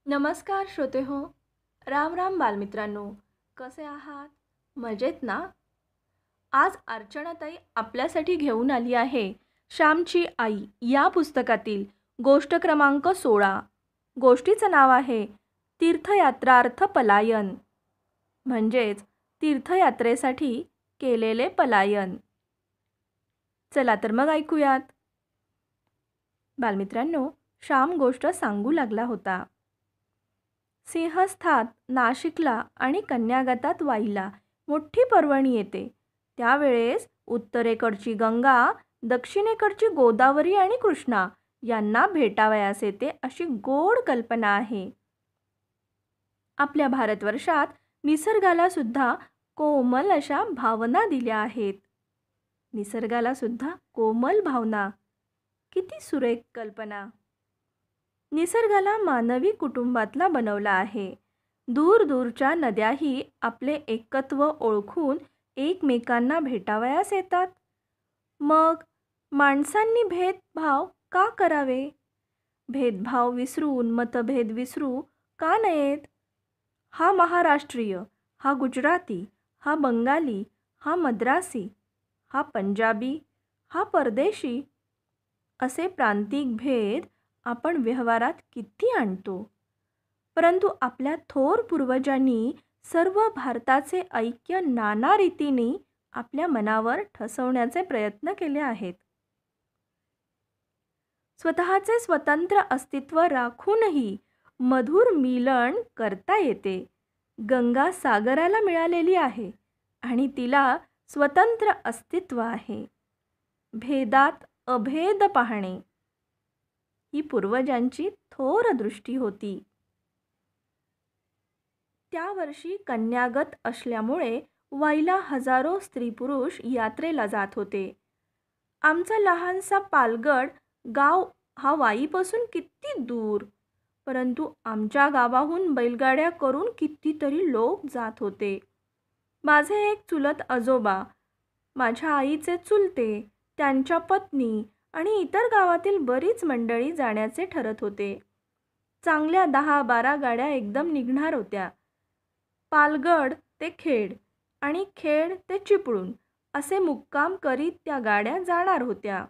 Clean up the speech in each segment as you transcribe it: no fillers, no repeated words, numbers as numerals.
नमस्कार श्रोते हो. राम राम बालमित्रांनो. कसे आहात? मजेत ना? आज अर्चनाताई आपल्यासाठी घेऊन आली आहे श्यामची आई या पुस्तकातील गोष्ट क्रमांक 16. गोष्टीचं नाव आहे तीर्थयात्रार्थ पलायन, म्हणजेच तीर्थयात्रेसाठी केलेले पलायन. चला तर मग ऐकूयात. बालमित्रांनो, श्याम गोष्ट सांगू लागला होता. सिंहस्थात, नाशिकला आणि कन्यागतात वाईला मोठी पर्वणी येते. त्यावेळेस उत्तरेकडची गंगा, दक्षिणेकडची गोदावरी आणि कृष्णा यांना भेटावयास येते अशी गोड कल्पना आहे. आपल्या भारतवर्षात निसर्गाला सुद्धा कोमल अशा भावना दिल्या आहेत. निसर्गाला सुद्धा कोमल भावना. किती सुरेख कल्पना. निसर्गाला मानवी कुटुंबातला बनवला आहे. दूर दूरच्या नद्याही आपले एकत्व ओळखून एकमेकांना भेटावयास येतात. मग माणसांनी भेदभाव का करावे? भेदभाव विसरून, मतभेद विसरू का नयेत? हा महाराष्ट्रीय, हा गुजराती, हा बंगाली, हा मद्रासी, हा पंजाबी, हा परदेशी असे प्रांतिक भेद आपण व्यवहारात किती आणतो. परंतु आपल्या थोर पूर्वजांनी सर्व भारताचे ऐक्य नाना रीतीने आपल्या मनावर ठसवण्याचे प्रयत्न केले आहेत. स्वतःचे स्वतंत्र अस्तित्व राखूनही मधुर मिलन करता येते. गंगा सागराला मिळालेली आहे आणि तिला स्वतंत्र अस्तित्व आहे. भेदात अभेद पाहणे ही पूर्वजांची थोर दृष्टी होती. त्या वर्षी कन्यागत असल्यामुळे वाईला हजारो स्त्री पुरुष यात्रेला जात होते. आमचा लहानसा पालगड गाव हा वाईपासून किती दूर, परंतु आमच्या गावाहून बैलगाड्या करून कितीतरी लोक जात होते. माझे एक चुलत आजोबा, माझ्या आईचे चुलते, त्यांच्या पत्नी आणि इतर गावातील बरीच मंडळी जाण्याचे ठरत होते. चांगल्या 10-12 गाड्या एकदम निघणार होत्या. पालगड ते खेड आणि खेड ते चिपळूण असे मुक्काम करीत त्या गाड्या जाणार होत्या.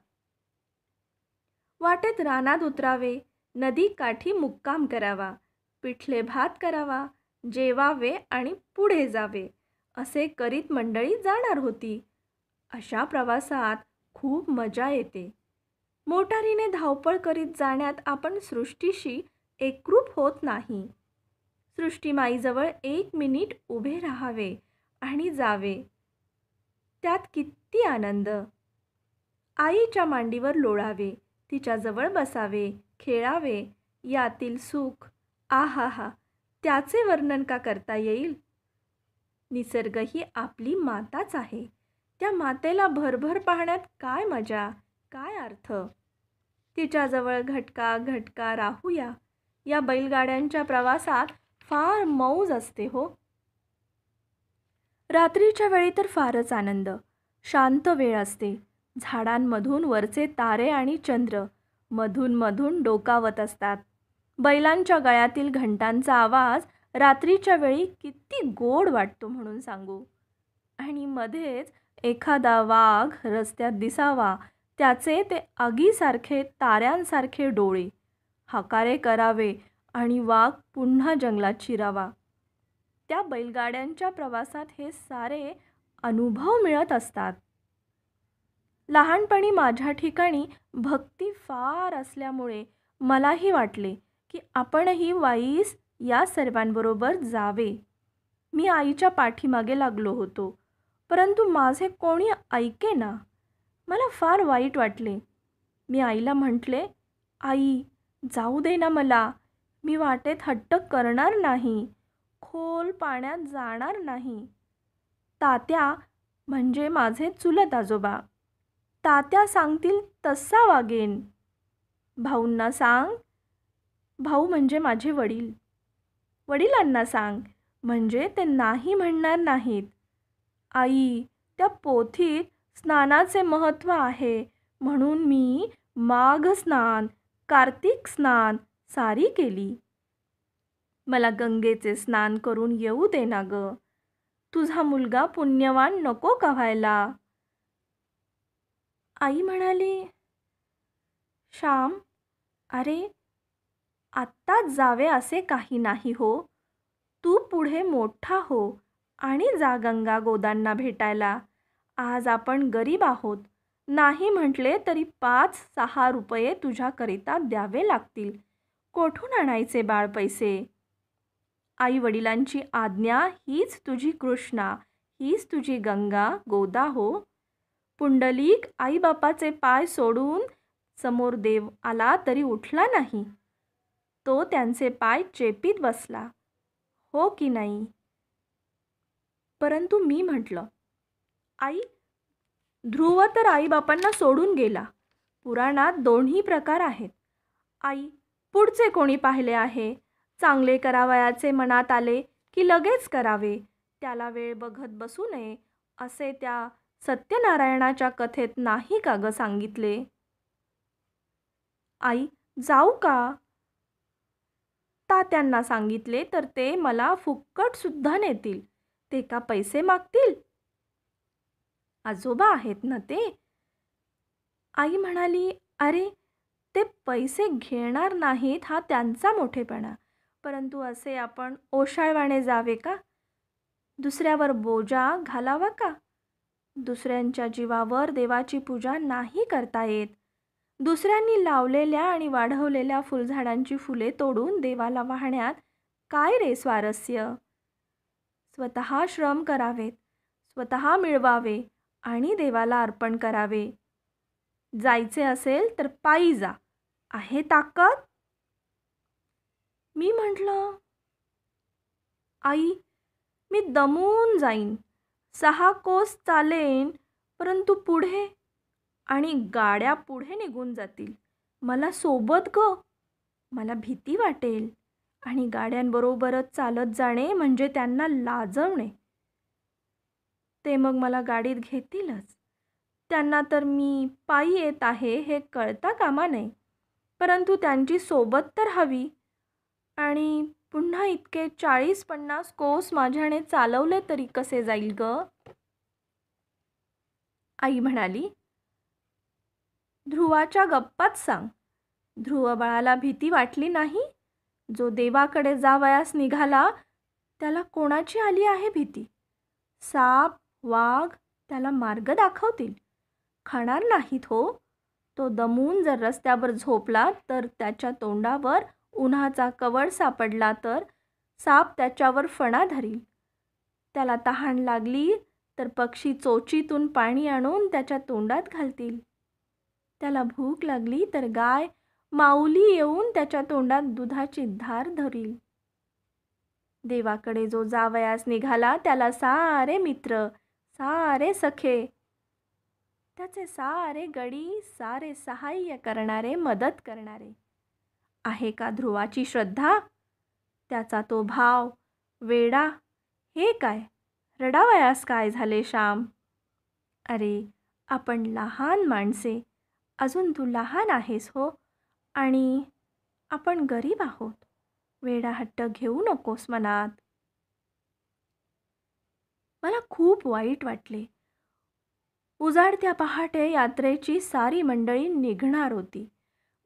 वाटेत रानात उतरावे, नदी काठी मुक्काम करावा, पिठले भात करावा, जेवावे आणि पुढे जावे असे करीत मंडळी जाणार होती. अशा प्रवासात खूप मजा येते. मोटारीने धावपळ करीत जाण्यात आपण सृष्टीशी एकरूप होत नाही. सृष्टीमाईजवळ 1 मिनिट उभे राहावे आणि जावे, त्यात किती आनंद. आईच्या मांडीवर लोळावे, तिच्याजवळ बसावे, खेळावे, यातील सुख आहाहा, त्याचे वर्णन का करता येईल. निसर्ग ही आपली माताच आहे. त्या मातेला भरभर पाहण्यात काय मजा, काय अर्थ. तिच्याजवळ घटका घटका राहूया. या बैलगाड्यांच्या प्रवासात फार मौज असते हो. रात्रीच्या वेळी तर फारच आनंद. शांत वेळ असते. झाडांमधून वरचे तारे आणि चंद्र मधून मधून डोकावत असतात. बैलांच्या गळ्यातील घंटांचा आवाज रात्रीच्या वेळी किती गोड वाटतो म्हणून सांगू. आणि मध्येच एखादा वाघ रस्त्यात दिसावा, त्याचे ते आगीसारखे ताऱ्यांसारखे डोळे. हाकारे करावे आणि वाघ पुन्हा जंगलात शिरावा. त्या बैलगाड्यांच्या प्रवासात हे सारे अनुभव मिळत असतात. लहानपणी माझ्या ठिकाणी भक्ती फार असल्यामुळे मलाही वाटले की आपणही वाईस या सर्वांबरोबर जावे. मी आईच्या पाठीमागे लागलो होतो, परंतु माझे कोणी ऐकेना. मला फार वाईट वाटले. मी आईला म्हटले, आई जाऊ दे ना मला. मी वाटेत हट्ट करणार नाही, खोल पाण्यात जाणार नाही. तात्या म्हणजे माझे चुलत आजोबा, तात्या सांगतील तसा वागेन. भाऊंना सांग, भाऊ म्हणजे माझे वडील, वडिलांना सांग म्हणजे ते नाही म्हणणार नाहीत. आई, त्या पोथीत स्नानाचे महत्त्व आहे म्हणून मी माघ स्नान, कार्तिक स्नान सारी केली. मला गंगेचे स्नान करून येऊ दे ना ग. तुझा मुलगा पुण्यवान नको का व्हायला. आई म्हणाली, श्याम, अरे आत्ताच जावे असे काही नाही हो. तू पुढे मोठा हो आणि जा गंगा गोदांना भेटायला. आज आपण गरीब आहोत. नाही म्हटले तरी 5-6 रुपये तुझ्याकरिता द्यावे लागतील. कोठून आणायचे बाळ पैसे. आई वडिलांची आज्ञा हीच तुझी कृष्णा, हीच तुझी गंगा गोदा हो. पुंडलिक आईबापाचे पाय सोडून समोर देव आला तरी उठला नाही. तो त्यांचे पाय चेपीत बसला, हो की नाही. परंतु मी म्हटलं, आई, ध्रुव तर आईबापांना सोडून गेला. पुराणात दोन्ही प्रकार आहेत. आई, पुढचे कोणी पाहिले आहे. चांगले करावयाचे मनात आले की लगेच करावे, त्याला वेळ बघत बसू नये असे त्या सत्यनारायणाच्या कथेत नाही का ग सांगितले. आई, जाऊ का. तात्यांना सांगितले तर ते मला फुक्कट सुद्धा नेतील. ते का पैसे मागतील. आजोबा आहेत ना ते. आई म्हणाली, अरे ते पैसे घेणार नाहीत हा त्यांचा मोठेपणा. परंतु असे आपण ओशाळवाणे जावे का. दुसऱ्यावर बोजा घालावा का. दुसऱ्यांच्या जीवावर देवाची पूजा नाही करता येत. दुसऱ्यांनी लावलेल्या आणि वाढवलेल्या फुलझाडांची फुले तोडून देवाला वाहण्यात काय रे स्वारस्य. स्वतः श्रम करावेत, स्वतः मिळवावे आणि देवाला अर्पण करावे. जायचे असेल तर पायी जा. आहे ताकद. मी म्हटलं, आई, मी दमून जाईन. 6 कोस चालेन, परंतु पुढे आणि गाड्या पुढे निघून जातील. मला सोबत ग. मला भीती वाटेल आणि गाड्यांबरोबरच चालत जाणे म्हणजे त्यांना लाजवणे. ते मग मला गाडीत घेतीलच. त्यांना तर मी पायी येत आहे हे कळता कामा नये. परंतु त्यांची सोबत तर हवी. आणि पुन्हा इतके 40-50 कोस माझ्याने चालवले तरी कसे जाईल ग. आई म्हणाली, ध्रुवाच्या गप्पाच सांग. ध्रुव बाळाला भीती वाटली नाही. जो देवाकडे जावयास निघाला त्याला कोणाची आली आहे भीती. साप वाघ त्याला मार्ग दाखवतील, खाणार नाहीत हो. तो दमून जर रस्त्यावर झोपला तर त्याच्या तोंडावर उन्हाचा कवळ सापडला तर साप त्याच्यावर फणा धरील. त्याला तहान लागली तर पक्षी चोचीतून पाणी आणून त्याच्या तोंडात घालतील. त्याला भूक लागली तर गाय माऊली येऊन त्याच्या तोंडात दुधाची धार धरील. देवाकडे जो जावयास निघाला त्याला सारे मित्र, सारे सखे, त्याचे सारे गडी, सारे सहाय्य करणारे, मदत करणारे. आहे का ध्रुवाची श्रद्धा. त्याचा तो भाव, वेडा. हे काय रडावयास काय झाले श्याम. अरे आपण लहान माणसे, अजून तू लहान आहेस हो. आणि आपण गरीब आहोत. वेडा हट्ट घेऊ नकोस मनात. मला खूप वाईट वाटले. उजाडत्या पहाटे यात्रेची सारी मंडळी निघणार होती.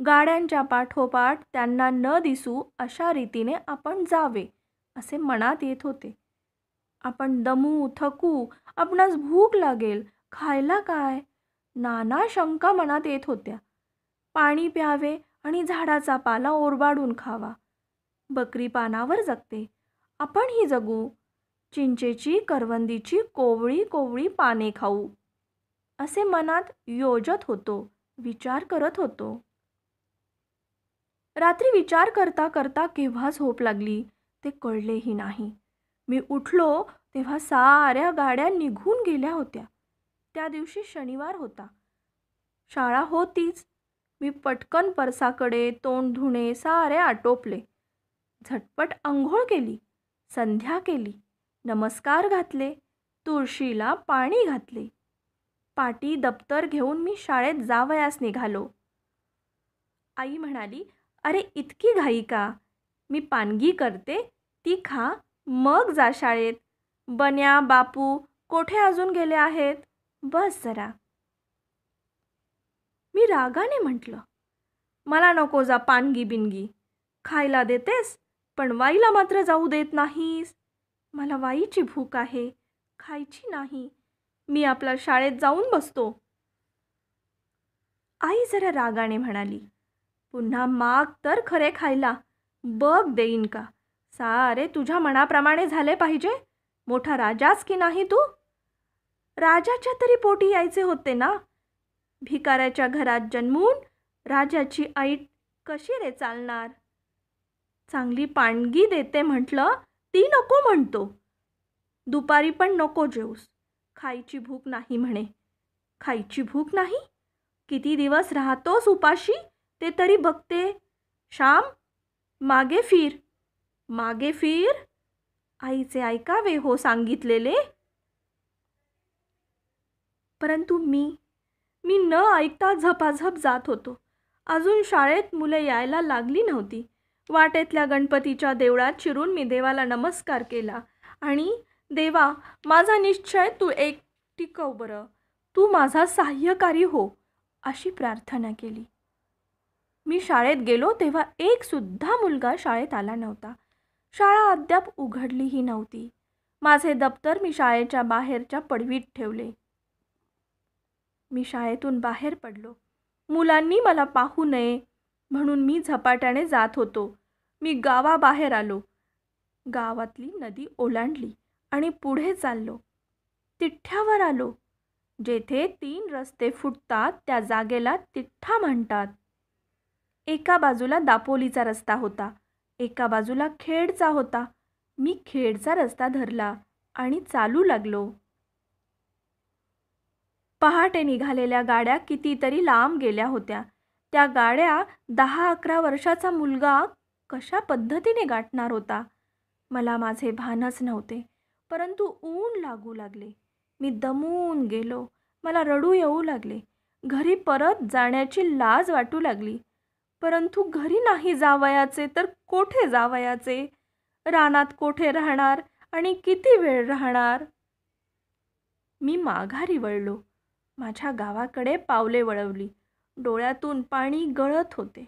गाड्यांच्या पाठोपाठ त्यांना न दिसू अशा रीतीने आपण जावे असे मनात येत होते. आपण दमू थकू, आपणास भूक लागेल, खायला काय, नाना शंका मनात येत होत्या. पाणी प्यावे आणि झाडाचा पाला ओरबाडून खावा. बकरी पानावर जगते, आपणही जगू. चिंचेची करवंदीची कोवळी कोवळी पाने खाऊ असे मनात योजत होतो, विचार करत होतो. रात्री विचार करता करता केव्हा झोप लागली ते कळलेही नाही. मी उठलो तेव्हा साऱ्या गाड्या निघून गेल्या होत्या. त्या दिवशी शनिवार होता. शाळा होतीच. मी पटकन परसाकडे तोंड धुणे सारे आटोपले. झटपट अंघोळ केली, संध्या केली, नमस्कार घातले, तुळशीला पाणी घातले. पाटी दप्तर घेऊन मी शाळेत जावयास निघालो. आई म्हणाली, अरे इतकी घाई का. मी पानगी करते, ती खा, मग जा शाळेत. बन्या, बापू कोठे अजून गेले आहेत? बस जरा. मी रागाने म्हटलं, मला नको जा पानगी बिनगी. खायला देतेस, पण वाईला मात्र जाऊ देत नाहीस. मला वाईची भूक आहे, खायची नाही. मी आपल्या शाळेत जाऊन बसतो. आई जरा रागाने म्हणाली, पुन्हा माग तर खरे खायला. बघ देईन का. सारे तुझ्या मनाप्रमाणे झाले पाहिजे. मोठा राजाच की नाही तू? राजाच्या तरी पोटी यायचे होते ना. भिकाऱ्याच्या घरात जन्मून राजाची ऐट कशी रे चालणार? चांगली पाणगी देते म्हटलं, ती नको म्हणतो. दुपारी पण नको जेऊस. खायची भूक नाही म्हणे. खायची भूक नाही? किती दिवस राहतोस उपाशी ते तरी बघते. श्याम, मागे फिर. मागे फिर. आईचे ऐकावे हो सांगितलेले. परंतु मी न ऐकता झपाझप जात होतो. अजून शाळेत मुले यायला लागली नव्हती. वाटेतल्या गणपतीच्या देवळात शिरून मी देवाला नमस्कार केला आणि देवा, माझा निश्चय तू एक टिकव बरं. तू माझा सहाय्यकारी हो, अशी प्रार्थना केली. मी शाळेत गेलो तेव्हा एक सुद्धा मुलगा शाळेत आला नव्हता. शाळा अद्याप उघडलीही नव्हती. माझे दप्तर मी शाळेच्या बाहेरच्या पडवीत ठेवले. मी शाळेतून बाहेर पडलो. मुलांनी मला पाहू नये म्हणून मी झपाट्याने जात होतो. मी गावाबाहेर आलो. गावातली नदी ओलांडली आणि पुढे चाललो. तिठ्ठ्यावर आलो. जेथे 3 रस्ते फुटतात त्या जागेला तिठ्ठा म्हणतात. एका बाजूला दापोलीचा रस्ता होता, एका बाजूला खेडचा होता. मी खेडचा रस्ता धरला आणि चालू लागलो. पहाटे निघालेल्या गाड्या कितीतरी लांब गेल्या होत्या. त्या गाड्या 10-11 वर्षाचा मुलगा कशा पद्धतीने गाठणार होता मला माझे भानच नव्हते. परंतु ऊन लागू लागले. मी दमून गेलो. मला रडू येऊ लागले. घरी परत जाण्याची लाज वाटू लागली. परंतु घरी नाही जावयाचे तर कोठे जावयाचे? रानात कोठे राहणार आणि किती वेळ राहणार? मी माघारी वळलो. माझ्या गावाकडे पावले वळवली. डोळ्यातून पाणी गळत होते,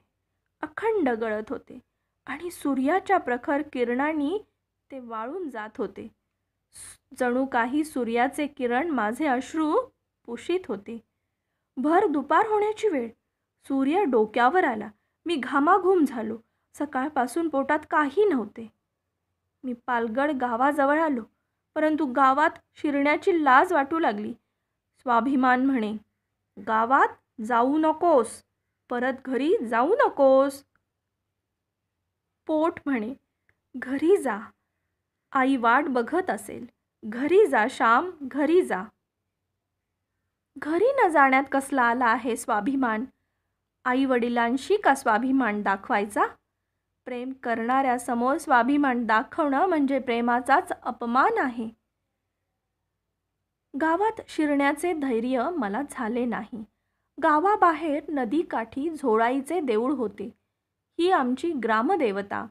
अखंड गळत होते आणि सूर्याच्या प्रखर किरणांनी ते वाळून जात होते. जणू काही सूर्याचे किरण माझे अश्रू पुशीत होते. भर दुपार होण्याची वेळ. सूर्य डोक्यावर आला. मी घामाघूम झालो. सकाळपासून पोटात काही नव्हते. मी पालगड गावाजवळ आलो. परंतु गावात शिरण्याची लाज वाटू लागली. स्वाभिमान म्हणे, गावात जाऊ नकोस, परत घरी जाऊ नकोस. पोट म्हणे, घरी जा, आई वाट बघत असेल. घरी जा श्याम, घरी जा. घरी न जाण्यात कसला आला आहे स्वाभिमान? आई वडिलांशी का स्वाभिमान दाखवायचा? प्रेम करणाऱ्यासमोर स्वाभिमान दाखवणं म्हणजे प्रेमाचाच अपमान आहे. गावात शिरण्याचे धैर्य मला झाले नाही. गावाबाहेर नदीकाठी झोळाईचे देऊळ होते. ही आमची ग्रामदेवता.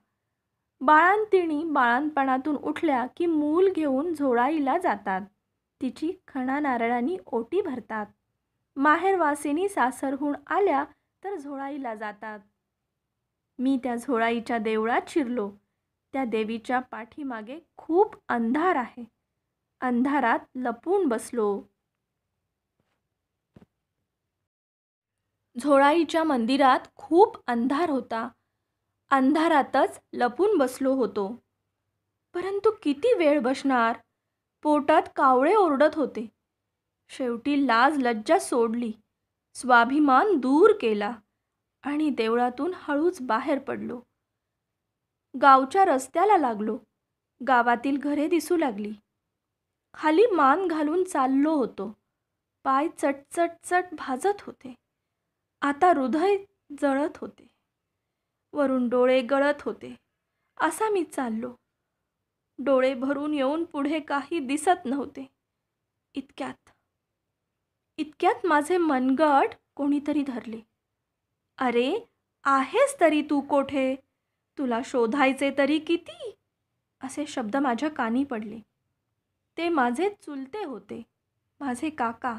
बाळंतिणी बाळंतपणातून उठल्या की मूल घेऊन झोळाईला जातात. तिची खणा नारळांनी ओटी भरतात. माहेरवासिनी सासरहून आल्या तर झोळाईला जातात. मी त्या झोळाईच्या देवळात शिरलो. त्या देवीच्या पाठीमागे खूप अंधार आहे. अंधारात लपून बसलो. झोळाईच्या मंदिरात खूप अंधार होता. अंधारातच लपून बसलो होतो. परंतु किती वेळ बसणार? पोटात कावळे ओरडत होते. शेवटी लाज लज्जा सोडली, स्वाभिमान दूर केला आणि देवळातून हळूच बाहेर पडलो. गावच्या रस्त्याला लागलो. गावातील घरे दिसू लागली. खाली मान घालून चाललो होतो. पाय चटचटचट भाजत होते. आता हृदय जळत होते. वरून डोळे गळत होते. असा मी चाललो. डोळे भरून येऊन पुढे काही दिसत नव्हते. इतक्यात माझे मनगट कोणीतरी धरले. अरे, आहेस तरी तू कोठे? तुला शोधायचे तरी किती? असे शब्द माझ्या कानी पडले. ते माझे चुलते होते, माझे काका.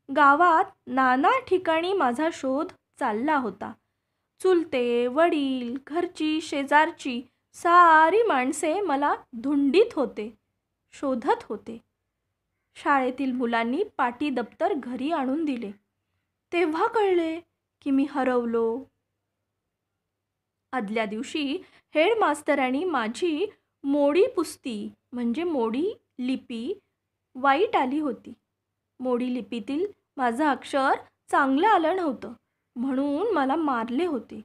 गावात नाना ठिकाणी माझा शोध चालला होता. चुलते, वडील, घरची, शेजारची सारी माणसे मला धुंडीत होते, शोधत होते. शाळेतील मुलांनी पाटी दप्तर घरी आणून दिले. तेव्हा कळले की मी हरवलो. आदल्या दिवशी हेडमास्तरांनी माझी मोडी पुस्ती म्हणजे मोडी लिपी वाईट आली होती. मोडी लिपीतील माझं अक्षर चांगलं आलं नव्हतं म्हणून मला मारले होते.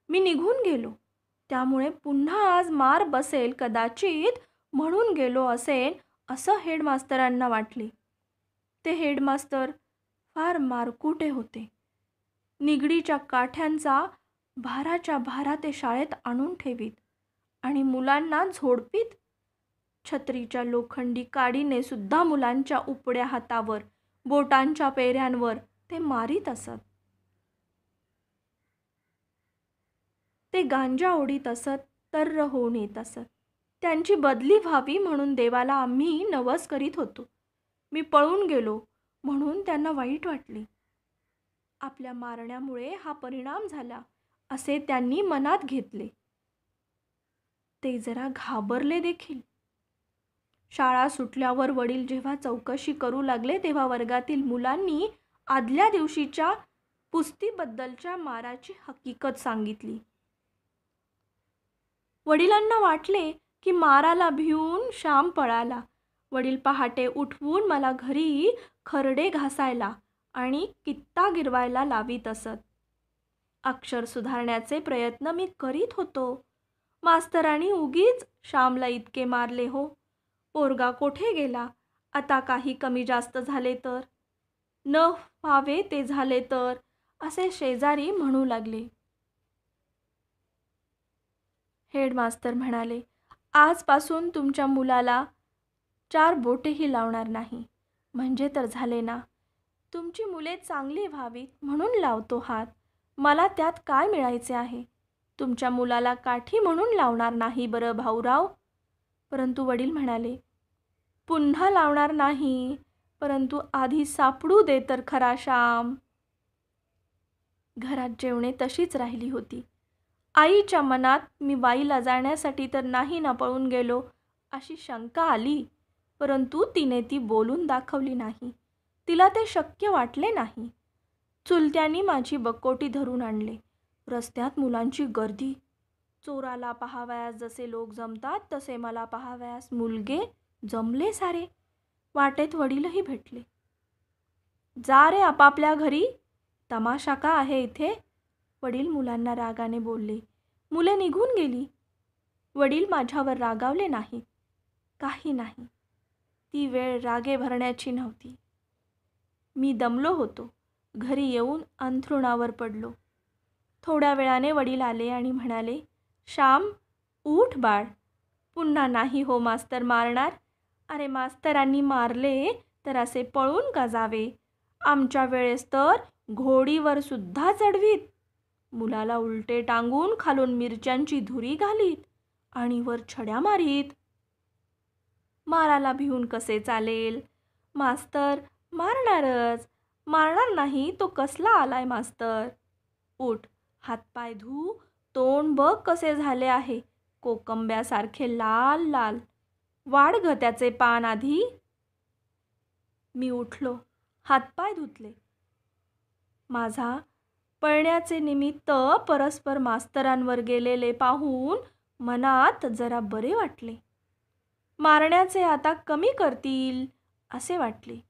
मी निघून गेलो. त्यामुळे पुन्हा आज मार बसेल कदाचित म्हणून गेलो असेल असं हेडमास्तरांना वाटले. ते हेडमास्तर फार मारकुटे होते. निगडीच्या काठ्यांचा भाराच्या भारा ते शाळेत आणून ठेवीत आणि मुलांना झोडपीत. छत्रीच्या लोखंडी काडीने सुद्धा मुलांच्या उपड्या हातावर, बोटांच्या पेऱ्यांवर ते मारीत असत. ते गांजा ओढीत असत, तर्र होऊन येत असत. त्यांची बदली व्हावी म्हणून देवाला आम्ही नवस करीत होतो. मी पळून गेलो म्हणून त्यांना वाईट वाटले. आपल्या मारण्यामुळे हा परिणाम झाला असे त्यांनी मनात घेतले. ते जरा घाबरले देखील. शाळा सुटल्यावर वडील जेव्हा चौकशी करू लागले तेव्हा वर्गातील मुलांनी आदल्या दिवशीच्या पुस्तीबद्दलच्या माराची हकीकत सांगितली. वडिलांना वाटले की माराला भिवून श्याम पळाला. वडील पहाटे उठवून मला घरी खरडे घासायला आणि कित्ता गिरवायला लावीत असत. अक्षर सुधारण्याचे प्रयत्न मी करीत होतो. मास्तरांनी उगीच श्यामला इतके मारले हो. पोरगा कोठे गेला? आता काही कमी जास्त झाले तर, न व्हावे ते झाले तर, असे शेजारी म्हणू लागले. हेडमास्तर म्हणाले, आजपासून तुमच्या मुलाला 4 बोटेही लावणार नाही. म्हणजे तर झाले ना. तुमची मुले चांगली व्हावीत म्हणून लावतो हात. मला त्यात काय मिळायचे आहे? तुमच्या मुलाला काठी म्हणून लावणार नाही बरं भाऊराव. परंतु वडील म्हणाले, पुन्हा लावणार नाही, परंतु आधी सापडू दे तर खरा श्याम. घरात जेवणे तशीच राहिली होती. आईच्या मनात मी वाईला जाण्यासाठी तर नाही ना पळून गेलो अशी शंका आली, परंतु तिने ती बोलून दाखवली नाही. तिला ते शक्य वाटले नाही. चुलत्यांनी माझी बकोटी धरून आणले. रस्त्यात मुलांची गर्दी. चोराला पाहावयास जसे लोक जमतात तसे मला पाहावयास मुलगे जमले सारे. वाटेत वडीलही भेटले. जा रे आपापल्या घरी, तमाशा का आहे इथे? वडील मुलांना रागाने बोलले. मुले निघून गेली. वडील माझ्यावर रागावले नाहीत. काही नाही. ती वेळ रागे भरण्याची नव्हती. मी दमलो होतो. घरी येऊन अंथरुणावर पडलो. थोड्या वेळाने वडील आले आणि म्हणाले, श्याम उठ बाळ. पुन्हा नाही हो मास्तर मारणार. अरे मास्तरांनी मारले तर असे पळून का जावे? आमच्या वेळेस तर घोडीवर सुद्धा चढवीत. मुलाला उलटे टांगून खालून मिरच्यांची धुरी घालीत आणि वर छड्या मारीत. माराला भिवून कसे चालेल? मास्तर मारणारच. मारणार नाही तो कसला आलाय मास्तर? उठ, हातपाय धू, तोंड बघ कसे झाले आहे, कोकंब्यासारखे लाल लाल. वाढ ग त्याचे पान आधी. मी उठलो, हातपाय धुतले. माझा पळण्याचे निमित्त परस्पर मास्तरांवर गेलेले पाहून मनात जरा बरे वाटले. मारण्याचे आता कमी करतील असे वाटले.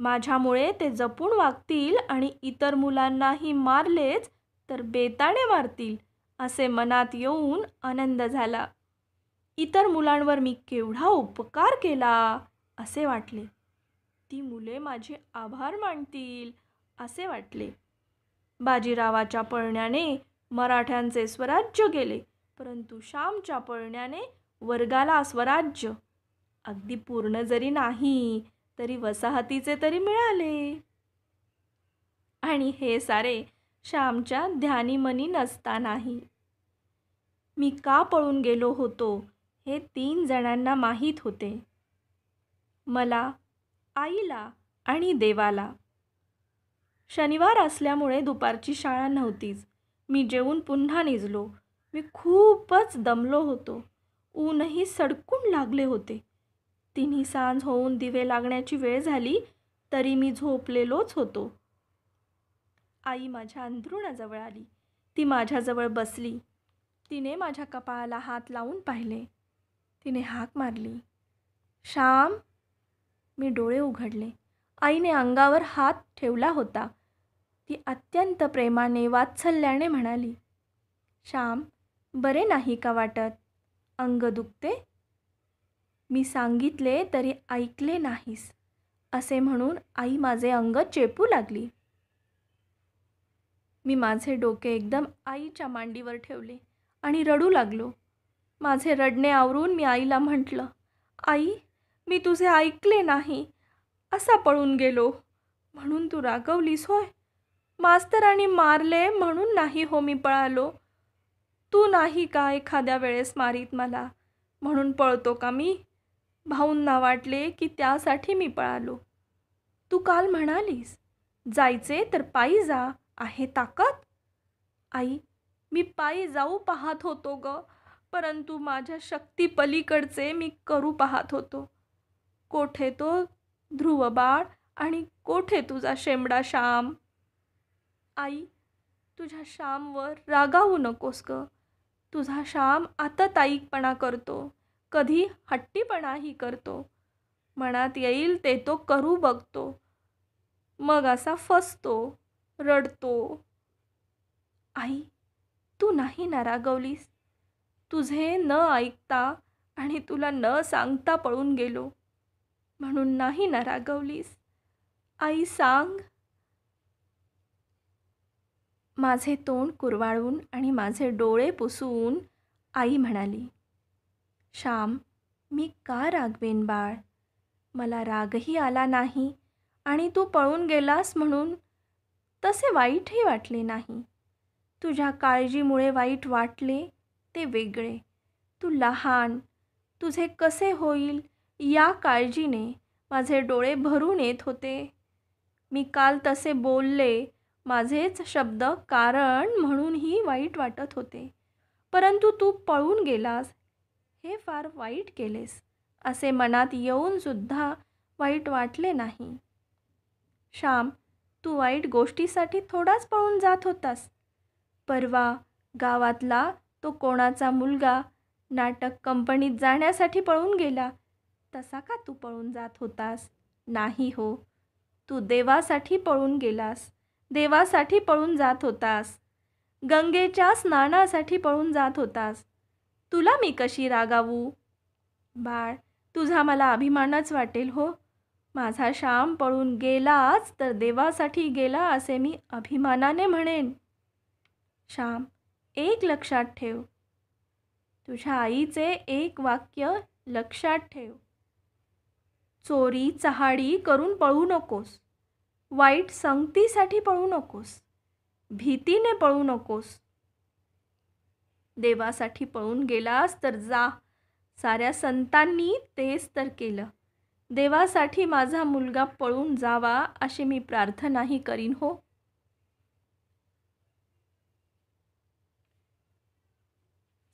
माझ्यामुळे ते जपून वागतील आणि इतर मुलांनाही मारलेच तर बेताने मारतील असे मनात येऊन आनंद झाला. इतर मुलांवर मी केवढा उपकार केला असे वाटले. ती मुले माझे आभार मानतील असे वाटले. बाजीरावाच्या पळण्याने मराठ्यांचे स्वराज्य गेले, परंतु श्यामच्या पळण्याने वर्गाला स्वराज्य अगदी पूर्ण जरी नाही तरी वसाहतीचे तरी मिळाले. आणि हे सारे श्यामच्या ध्यानीमनी नसतानाही. मी का पळून गेलो होतो हे 3 जणांना माहीत होते. मला, आईला आणि देवाला. शनिवार असल्यामुळे दुपारची शाळा नव्हतीच. मी जेवून पुन्हा निजलो. मी खूपच दमलो होतो. ऊनही सडकून लागले होते. तिन्ही सांज होऊन दिवे लागण्याची वेळ झाली तरी मी झोपलेलोच होतो. आई माझ्या अंथरुणाजवळ आली. ती माझ्याजवळ बसली. तिने माझ्या कपाळाला हात लावून पाहिले. तिने हाक मारली, "श्याम." मी डोळे उघडले. आईने अंगावर हात ठेवला होता. ती अत्यंत प्रेमाने वात्सल्याने म्हणाली, "श्याम, बरे नाही का वाटत? अंग दुखते?" मी सांगितले तरी ऐकले नाहीस असे म्हणून आई माझे अंग चेपू लागली. मी माझे डोके एकदम आईच्या मांडीवर ठेवले आणि रडू लागलो. माझे रडणे आवरून मी आईला म्हटलं, "आई, मी तुझे ऐकले नाही. असा पळून गेलो. म्हणून तू रागवलीस होय? मास्तरांनी मारले म्हणून नाही हो मी पळालो. तू नाही का एखाद्या वेळेस मारीत मला, म्हणून पळतो का मी? भाऊंना वाटले की त्यासाठी मी पळालो. तू काल म्हणालीस, जायचे तर पायी जा, आहे ताकद." आई, मी पायी जाऊ पाहत होतो ग, परंतु माझ्या शक्ती पलीकडचे मी करू पाहत होतो. कोठे तो ध्रुव बाळ आणि कोठे तुझा शेंबडा श्याम? आई, तुझ्या श्यामवर रागावू नकोस ग. तुझा श्याम आतताईपणा करतो, कधी हट्टीपणाही करतो. मनात येईल ते तो करू बघतो, मग असा फसतो, रडतो. आई, तू नाही ना रागवलीस? तुझे न ऐकता आणि तुला न सांगता पळून गेलो, म्हणून नाही ना रागवलीस? आई सांग. माझे तोंड कुरवाळून आणि माझे डोळे पुसून आई म्हणाली, "श्याम, मी का रागवेन बाळ? मला रागही आला नाही आणि तू पळून गेलास म्हणून तसे वाईटही वाटले नाही. तुझ्या काळजीमुळे वाईट वाटले ते वेगळे. तू लहान, तुझे कसे होईल या काळजीने माझे डोळे भरून येत होते. मी काल तसे बोलले, माझेच शब्द कारण म्हणूनही वाईट वाटत होते. परंतु तू पळून गेलास हे फार वाईट केलेस असे मनात येऊन सुद्धा वाईट वाटले नाही. श्याम, तू वाईट गोष्टीसाठी थोडाच पळून जात होतास. परवा गावातला तो कोणाचा मुलगा नाटक कंपनीत जाण्यासाठी पळून गेला, तसा का तू पळून जात होतास? नाही हो, तू देवासाठी पळून गेलास. देवासाठी पळून जात होतास. गंगेच्या स्नानासाठी पळून जात होतास. तुला मी कशी रागावू? बाळ, तुझा मला अभिमानच वाटेल हो. माझा श्याम पळून गेलाच तर देवासाठी गेला असे मी अभिमानाने म्हणेन. श्याम, एक लक्षात ठेव. तुझ्या आईचे एक वाक्य लक्षात ठेव. चोरी चहाडी करून पळू नकोस. वाईट संगतीसाठी पळू नकोस. भीतीने पळू नकोस. देवासाठी पळून गेलास तर जा. साऱ्या संतांनी तेच तर केलं. देवासाठी माझा मुलगा पळून जावा अशी मी प्रार्थनाही करीन हो.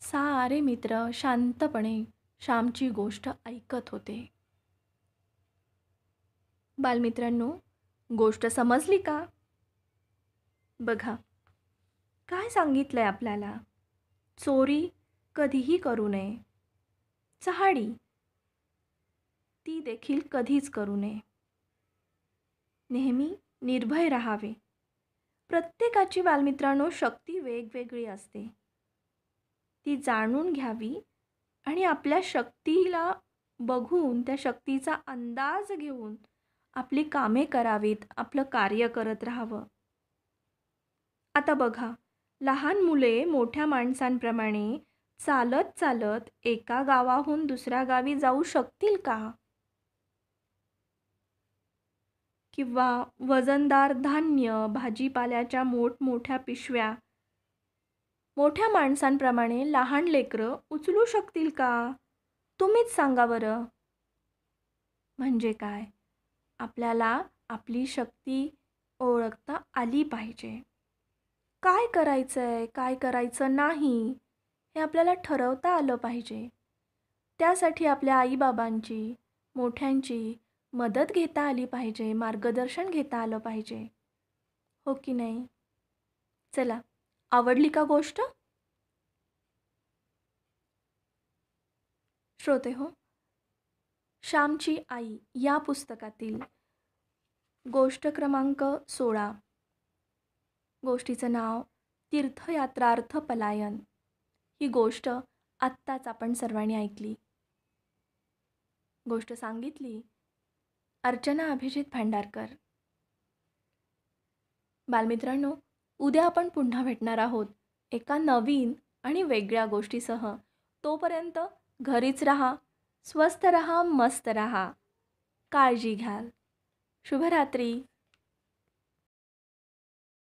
सारे मित्र शांतपणे श्यामची गोष्ट ऐकत होते. बालमित्रांनो, गोष्ट समजली का? बघा, काय सांगितलंय आपल्याला? चोरी कधीही करू नये. चहाडी ती देखील कधीच करू नये. नेहमी निर्भय राहावे. प्रत्येकाची बालमित्रांनो शक्ती वेगवेगळी असते. ती जाणून घ्यावी आणि आपल्या शक्तीला बघून त्या शक्तीचा अंदाज घेऊन आपली कामे करावीत, आपलं कार्य करत राहावं. आता बघा, लहान मुले मोठ्या माणसांप्रमाणे चालत चालत एका गावाहून दुसऱ्या गावी जाऊ शकतील का? किंवा वजनदार धान्य, भाजीपाल्याच्या मोठमोठ्या पिशव्या मोठ्या माणसांप्रमाणे लहान लेकरं उचलू शकतील का? तुम्हीच सांगा बरं. म्हणजे काय? आपल्याला आपली शक्ती ओळखता आली पाहिजे. काय करायचंय, काय करायचं नाही, हे आपल्याला ठरवता आलं पाहिजे. त्यासाठी आपल्या आईबाबांची, मोठ्यांची मदत घेता आली पाहिजे, मार्गदर्शन घेता आलं पाहिजे. हो की नाही? चला, आवडली का गोष्ट? श्रोते हो, श्यामची आई या पुस्तकातील गोष्ट क्रमांक 16, गोष्टीचं नाव तीर्थयात्रार्थ पलायन. ही गोष्ट आत्ताच आपण सर्वांनी ऐकली. गोष्ट सांगितली अर्चना अभिजित भांडारकर. बालमित्रांनो, उद्या आपण पुन्हा भेटणार आहोत एका नवीन आणि वेगळ्या गोष्टीसह. तोपर्यंत घरीच राहा, स्वस्थ राहा, मस्त राहा, काळजी घ्याल. शुभरात्री.